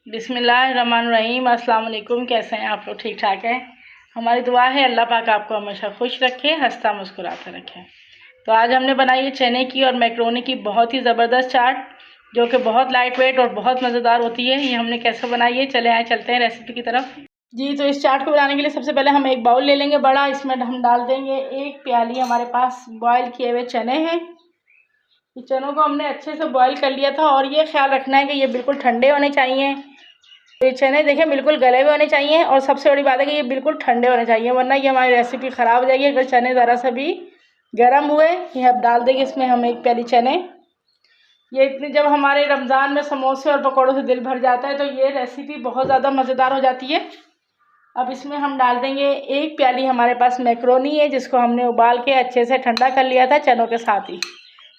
बिस्मिल्लाहिर्रहमानिर्रहीम। अस्सलाम वालेकुम। कैसे हैं आप लोग? ठीक ठाक हैं? हमारी दुआ है अल्लाह पाक आपको हमेशा खुश रखे, हंसता मुस्कुराता रखे। तो आज हमने बनाई है चने की और मैक्रोनी की बहुत ही ज़बरदस्त चाट, जो कि बहुत लाइट वेट और बहुत मज़ेदार होती है। ये हमने कैसे बनाई है, चलते हैं रेसिपी की तरफ। जी, तो इस चाट को बनाने के लिए सबसे पहले हम एक बाउल ले लेंगे बड़ा। इसमें हम डाल देंगे 1 प्याली हमारे पास बॉयल किए हुए चने हैं। ये चनों को हमने अच्छे से बॉईल कर लिया था और ये ख्याल रखना है कि ये बिल्कुल ठंडे होने चाहिए। तो ये चने देखें बिल्कुल गले हुए होने चाहिए और सबसे बड़ी बात है कि ये बिल्कुल ठंडे होने चाहिए, वरना ये हमारी रेसिपी ख़राब हो जाएगी अगर चने ज़रा सा भी गर्म हुए। ये अब डाल देंगे इसमें हम 1 प्याली चने। ये इतनी जब हमारे रमज़ान में समोसे और पकौड़ों से दिल भर जाता है तो ये रेसिपी बहुत ज़्यादा मज़ेदार हो जाती है। अब इसमें हम डाल देंगे 1 प्याली हमारे पास मैक्रोनी है, जिसको हमने उबाल के अच्छे से ठंडा कर लिया था चनों के साथ ही।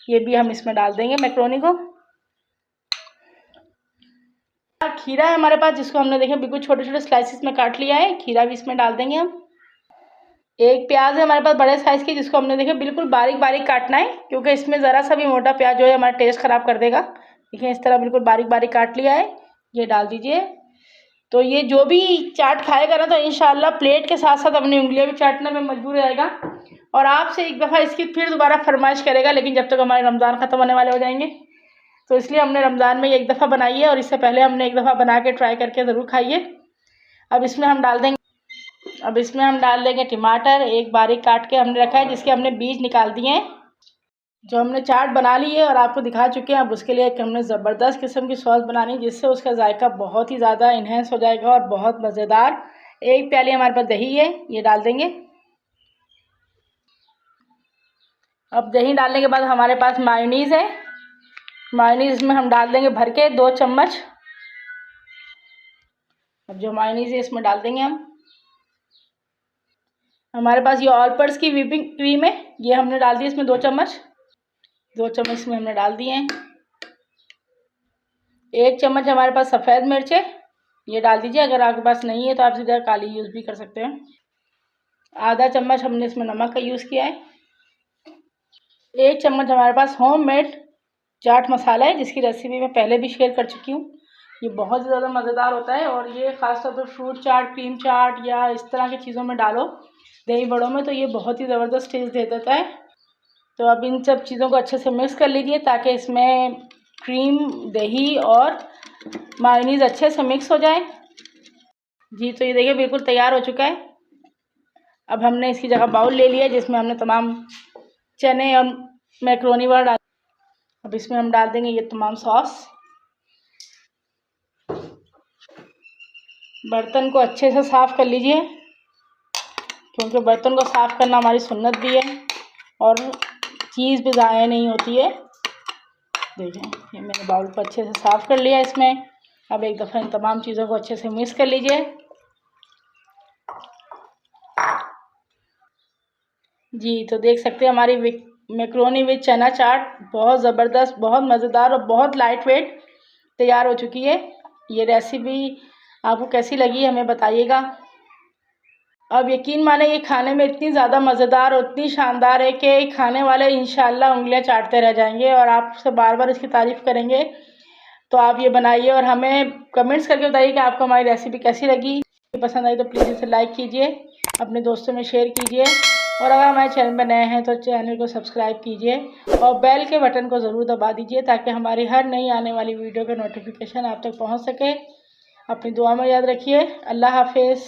ये भी हम इसमें डाल देंगे मैक्रोनी को। खीरा है हमारे पास, जिसको हमने देखें बिल्कुल छोटे छोटे स्लाइसिस में काट लिया है, खीरा भी इसमें डाल देंगे हम। 1 प्याज है हमारे पास बड़े साइज़ की, जिसको हमने देखें बिल्कुल बारीक बारीक काटना है, क्योंकि इसमें ज़रा सा भी मोटा प्याज जो है हमारा टेस्ट ख़राब कर देगा। देखिए इस तरह बिल्कुल बारीक बारीक काट लिया है, ये डाल दीजिए। तो ये जो भी चाट खाएगा ना, तो इंशाल्लाह प्लेट के साथ साथ अपनी उंगलियां भी चाटने में मजबूर रहेगा और आपसे एक दफ़ा इसकी फिर दोबारा फरमाइश करेगा, लेकिन जब तक हमारे रमज़ान ख़त्म होने वाले हो जाएंगे। तो इसलिए हमने रमज़ान में 1 दफ़ा बनाई है और इससे पहले हमने 1 दफ़ा बना के ट्राई करके ज़रूर खाइए। अब इसमें हम डाल देंगे टमाटर, एक बारीक काट के हमने रखा है, जिसके हमने बीज निकाल दिए हैं। जो हमने चाट बना ली है और आपको दिखा चुके हैं। अब उसके लिए हमने ज़बरदस्त किस्म की सॉस बनानी, जिससे उसका जायका बहुत ही ज़्यादा इन्हेंस हो जाएगा और बहुत मज़ेदार। 1 प्याली हमारे पास दही है, ये डाल देंगे। अब दही डालने के बाद हमारे पास मायोनीज़ है, मायोनीज़ में हम डाल देंगे भर के 2 चम्मच। अब जो मायोनीज़ है इसमें डाल देंगे हम। हमारे पास ये ऑल पर्पस की व्हिपिंग क्रीम है, ये हमने डाल दी इसमें 2 चम्मच। 2 चम्मच इसमें हमने डाल दिए हैं। 1 चम्मच हमारे पास सफ़ेद मिर्च है, ये डाल दीजिए। अगर आपके पास नहीं है तो आप सीधा काली यूज़ भी कर सकते हैं। आधा चम्मच हमने इसमें नमक का यूज़ किया है। 1 चम्मच हमारे पास होममेड चाट मसाला है, जिसकी रेसिपी मैं पहले भी शेयर कर चुकी हूँ। ये बहुत ज़्यादा मज़ेदार होता है और ये ख़ासतौर पर फ्रूट चाट, क्रीम चाट या इस तरह की चीज़ों में डालो, दही बड़ों में, तो ये बहुत ही ज़बरदस्त टेस्ट दे देता है। तो अब इन सब चीज़ों को अच्छे से मिक्स कर लीजिए, ताकि इसमें क्रीम, दही और मायोनीज़ अच्छे से मिक्स हो जाए। जी, तो ये देखिए बिल्कुल तैयार हो चुका है। अब हमने इसकी जगह बाउल ले लिया, जिसमें हमने तमाम चने और मैक्रोनी वगैरह डाल। अब इसमें हम डाल देंगे ये तमाम सॉस। बर्तन को अच्छे से साफ़ कर लीजिए, क्योंकि बर्तन को साफ़ करना हमारी सुन्नत भी है और चीज़ भी ज़ाया नहीं होती है। देखें ये मैंने बाउल को अच्छे से साफ़ कर लिया इसमें। अब एक दफ़ा इन तमाम चीज़ों को अच्छे से मिक्स कर लीजिए। जी, तो देख सकते हैं हमारी मैक्रोनी विद चना चाट बहुत ज़बरदस्त, बहुत मज़ेदार और बहुत लाइट वेट तैयार हो चुकी है। ये रेसिपी आपको कैसी लगी हमें बताइएगा। अब यकीन माने ये खाने में इतनी ज़्यादा मज़ेदार और इतनी शानदार है कि खाने वाले इंशाल्लाह उंगलियां चाटते रह जाएंगे और आपसे बार बार इसकी तारीफ़ करेंगे। तो आप ये बनाइए और हमें कमेंट्स करके बताइए कि आपको हमारी रेसिपी कैसी लगी। पसंद आई तो प्लीज़ इसे लाइक कीजिए, अपने दोस्तों में शेयर कीजिए और अगर हमारे चैनल पर नए हैं तो चैनल को सब्सक्राइब कीजिए और बेल के बटन को ज़रूर दबा दीजिए, ताकि हमारी हर नई आने वाली वीडियो का नोटिफिकेशन आप तक पहुँच सके। अपनी दुआ में याद रखिए। अल्लाह हाफिज़।